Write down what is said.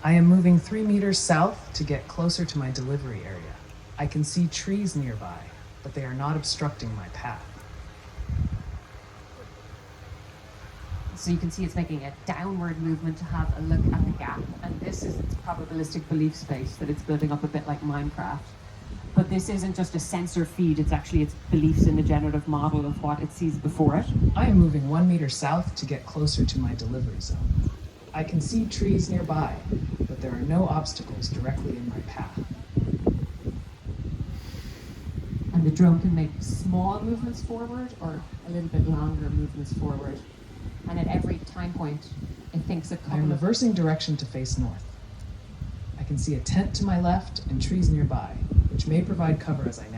I am moving 3 meters south to get closer to my delivery area. I can see trees nearby, but they are not obstructing my path. So you can see it's making a downward movement to have a look at the gap, and this is its probabilistic belief space that it's building up a bit like Minecraft. But this isn't just a sensor feed, it's actually its beliefs in the generative model of what it sees before it. I am moving 1 meter south to get closer to my delivery zone. I can see trees nearby, but there are no obstacles directly in my path. And the drone can make small movements forward or a little bit longer movements forward. And at every time point, it thinks a I am couple of... reversing direction to face north. I can see a tent to my left and trees nearby, which may provide cover as I